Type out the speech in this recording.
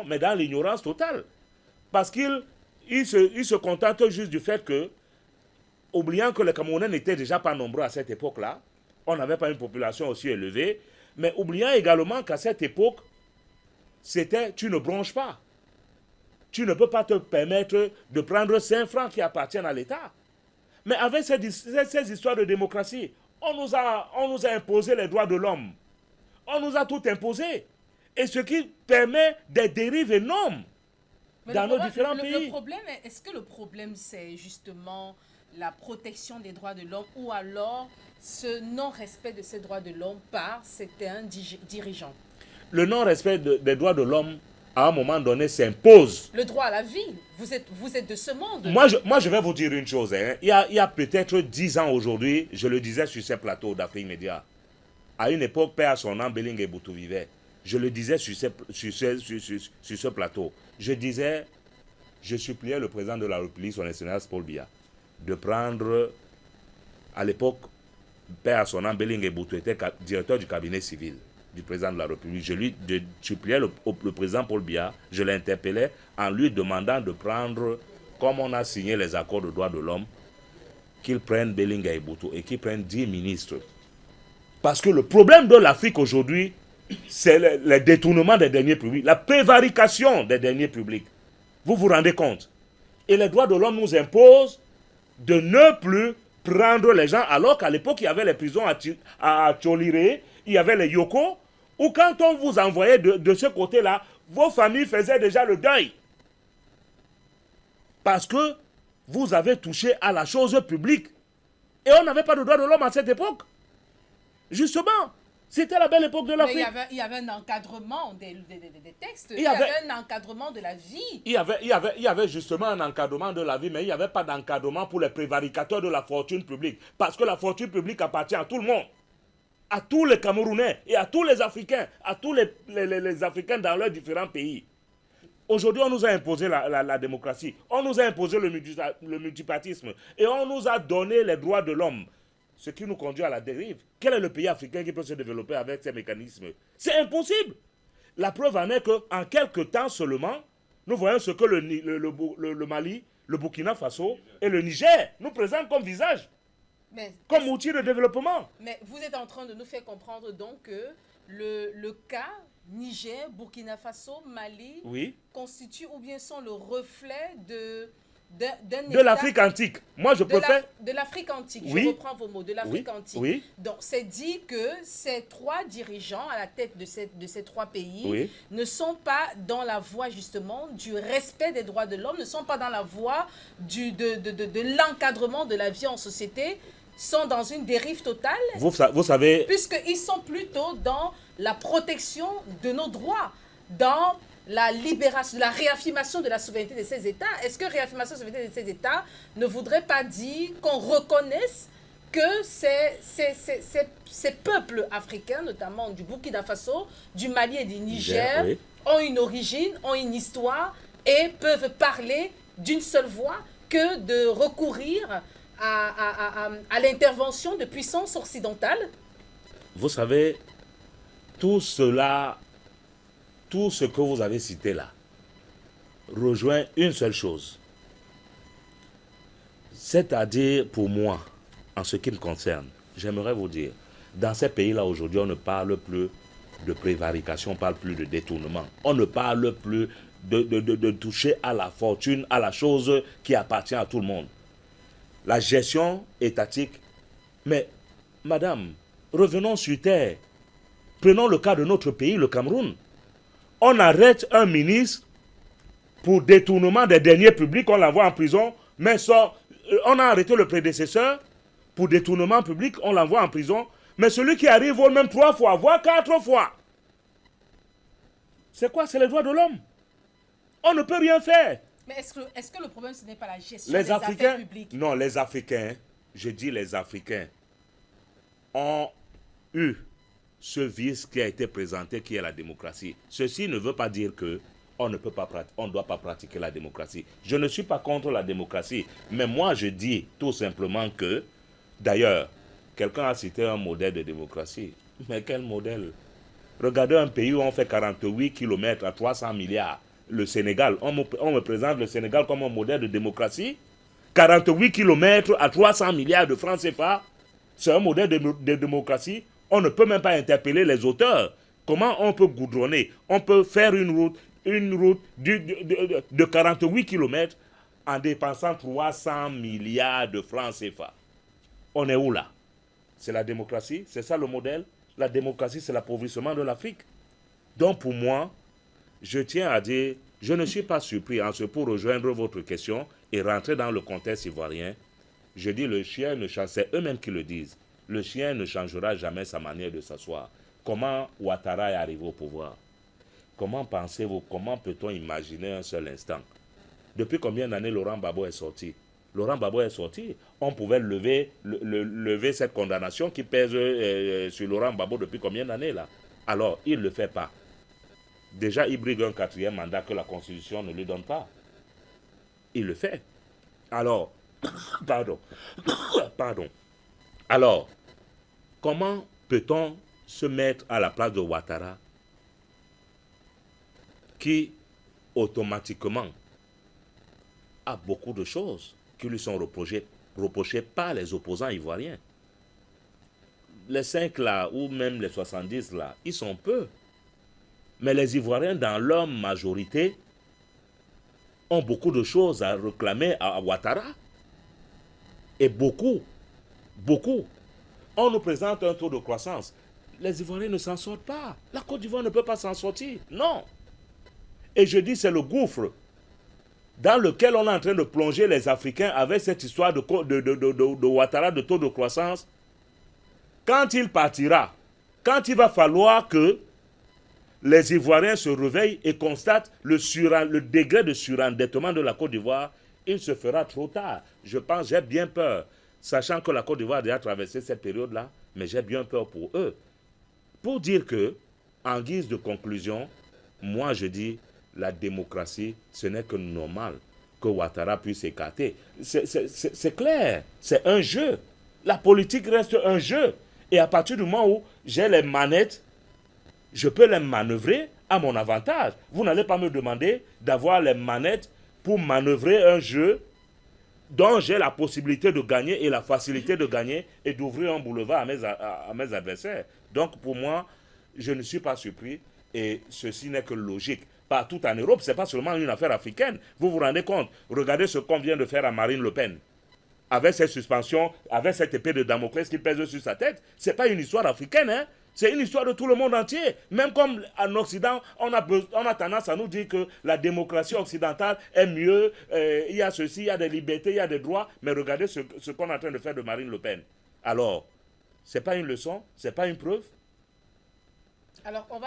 mais dans l'ignorance totale. Parce qu'il se contente juste du fait que, oubliant que les Camerounais n'étaient déjà pas nombreux à cette époque-là, on n'avait pas une population aussi élevée, mais oubliant également qu'à cette époque, c'était tu ne bronches pas. Tu ne peux pas te permettre de prendre 5 francs qui appartiennent à l'État. Mais avec ces histoires de démocratie, on nous a imposé les droits de l'homme. On nous a tout imposé. Et ce qui permet des dérives énormes dans nos différents pays. Le problème, est-ce que le problème, c'est justement la protection des droits de l'homme ou alors ce non-respect de ces droits de l'homme par certains dirigeants? Le non-respect des droits de l'homme, à un moment donné, s'impose. Le droit à la vie, vous êtes de ce monde. Moi, je vais vous dire une chose. Hein. Il y a peut-être 10 ans aujourd'hui, je le disais sur ces plateaux d'Afrique Média. À une époque, père à son nom, Belling et Boutou vivait. Je le disais sur ce plateau. Je disais, je suppliais le président de la République, son Excellence Paul Biya, de prendre, à l'époque, père à son nom, Belling et Boutou était directeur du cabinet civil du président de la République. Je suppliais le président Paul Biya, je l'interpellais en lui demandant de prendre, comme on a signé les accords de droits de l'homme, qu'il prenne Belling et Boutou et qu'il prenne 10 ministres. Parce que le problème de l'Afrique aujourd'hui, c'est le détournement des deniers publics, la prévarication des deniers publics. Vous vous rendez compte? Et les droits de l'homme nous imposent de ne plus prendre les gens, alors qu'à l'époque, il y avait les prisons à Tcholiré, il y avait les Yoko, où quand on vous envoyait de ce côté-là, vos familles faisaient déjà le deuil. Parce que vous avez touché à la chose publique. Et on n'avait pas de droits de l'homme à cette époque. Justement, c'était la belle époque de l'Afrique. Il y avait un encadrement des textes, il y avait un encadrement de la vie. Il y avait justement un encadrement de la vie, mais il n'y avait pas d'encadrement pour les prévaricateurs de la fortune publique. Parce que la fortune publique appartient à tout le monde. À tous les Camerounais et à tous les Africains, à tous les Africains dans leurs différents pays. Aujourd'hui, on nous a imposé la démocratie, on nous a imposé le multipartisme et on nous a donné les droits de l'homme. Ce qui nous conduit à la dérive. Quel est le pays africain qui peut se développer avec ces mécanismes? C'est impossible. La preuve en est qu'en quelques temps seulement, nous voyons ce que le Mali, le Burkina Faso et le Niger nous présentent comme visage, comme outil de développement. Mais vous êtes en train de nous faire comprendre donc que le cas Niger, Burkina Faso, Mali constitue ou bien sont le reflet de l'Afrique antique. Moi, je préfère... De l'Afrique antique, je reprends vos mots, de l'Afrique antique. Oui. Donc, c'est dit que ces 3 dirigeants à la tête de ces 3 pays ne sont pas dans la voie, justement, du respect des droits de l'homme, ne sont pas dans la voie de l'encadrement de la vie en société, sont dans une dérive totale. Vous savez... Puisqu'ils sont plutôt dans la protection de nos droits, dans la libération, la réaffirmation de la souveraineté de ces États. Est-ce que réaffirmation de la souveraineté de ces États ne voudrait pas dire qu'on reconnaisse que ces peuples africains, notamment du Burkina Faso, du Mali et du Niger, ont une origine, ont une histoire et peuvent parler d'une seule voix que de recourir à l'intervention de puissances occidentales? Vous savez, tout cela... Tout ce que vous avez cité là rejoint une seule chose. C'est-à-dire, pour moi, en ce qui me concerne, j'aimerais vous dire, dans ces pays-là aujourd'hui, on ne parle plus de prévarication, on ne parle plus de détournement. On ne parle plus de toucher à la fortune, à la chose qui appartient à tout le monde. La gestion étatique. Mais, madame, revenons sur terre. Prenons le cas de notre pays, le Cameroun. On arrête un ministre pour détournement des deniers publics, on l'envoie en prison, mais on a arrêté le prédécesseur pour détournement public, on l'envoie en prison, mais celui qui arrive vaut même 3 fois, voire 4 fois. C'est quoi? C'est les droits de l'homme. On ne peut rien faire. Mais est-ce que le problème, ce n'est pas la gestion des affaires publiques? Non, les Africains, je dis les Africains, ont eu ce vice qui a été présenté, qui est la démocratie. Ceci ne veut pas dire qu'on ne doit pas pratiquer la démocratie. Je ne suis pas contre la démocratie, mais moi je dis tout simplement que, d'ailleurs, quelqu'un a cité un modèle de démocratie. Mais quel modèle? Regardez un pays où on fait 48 km à 300 milliards. Le Sénégal, on me présente le Sénégal comme un modèle de démocratie. 48 km à 300 milliards de francs CFA, c'est un modèle de démocratie. On ne peut même pas interpeller les auteurs. Comment on peut goudronner? On peut faire une route de 48 km en dépensant 300 milliards de francs CFA. On est où là? C'est la démocratie? C'est ça le modèle? La démocratie, c'est l'appauvrissement de l'Afrique. Donc pour moi, je tiens à dire, je ne suis pas surpris, pour rejoindre votre question et rentrer dans le contexte ivoirien. Je dis, le chien ne change, c'est eux-mêmes qui le disent. Le chien ne changera jamais sa manière de s'asseoir. Comment Ouattara est arrivé au pouvoir? Comment pensez-vous, comment peut-on imaginer un seul instant? Depuis combien d'années Laurent Gbagbo est sorti? Laurent Gbagbo est sorti. On pouvait lever cette condamnation qui pèse sur Laurent Gbagbo depuis combien d'années là? Alors, il ne le fait pas. Déjà, il brigue un 4e mandat que la Constitution ne lui donne pas. Il le fait. Alors, pardon. Alors, comment peut-on se mettre à la place de Ouattara qui, automatiquement, a beaucoup de choses qui lui sont reprochées par les opposants ivoiriens? Les 5 là, ou même les 70 là, ils sont peu. Mais les Ivoiriens, dans leur majorité, ont beaucoup de choses à réclamer à Ouattara. Et beaucoup. On nous présente un taux de croissance. Les Ivoiriens ne s'en sortent pas. La Côte d'Ivoire ne peut pas s'en sortir. Non. Et je dis, c'est le gouffre dans lequel on est en train de plonger les Africains avec cette histoire de Ouattara, de taux de croissance. Quand il partira, quand il va falloir que les Ivoiriens se réveillent et constatent le degré de surendettement de la Côte d'Ivoire, il se fera trop tard. Je pense, j'ai bien peur, sachant que la Côte d'Ivoire a déjà traversé cette période-là, mais j'ai bien peur pour eux. Pour dire que, en guise de conclusion, moi je dis, la démocratie, ce n'est que normal que Ouattara puisse écarter. C'est clair, c'est un jeu. La politique reste un jeu. Et à partir du moment où j'ai les manettes, je peux les manœuvrer à mon avantage. Vous n'allez pas me demander d'avoir les manettes pour manœuvrer un jeu dont j'ai la possibilité de gagner et la facilité de gagner et d'ouvrir un boulevard à mes adversaires. Donc pour moi, je ne suis pas surpris et ceci n'est que logique. Partout en Europe, ce n'est pas seulement une affaire africaine. Vous vous rendez compte? Regardez ce qu'on vient de faire à Marine Le Pen. Avec cette suspension, avec cette épée de Damoclès qui pèse sur sa tête. Ce n'est pas une histoire africaine, hein? C'est une histoire de tout le monde entier. Même comme en Occident, on a tendance à nous dire que la démocratie occidentale est mieux, il y a ceci, il y a des libertés, il y a des droits. Mais regardez ce qu'on est en train de faire de Marine Le Pen. Alors, ce n'est pas une leçon, ce n'est pas une preuve. Alors, on va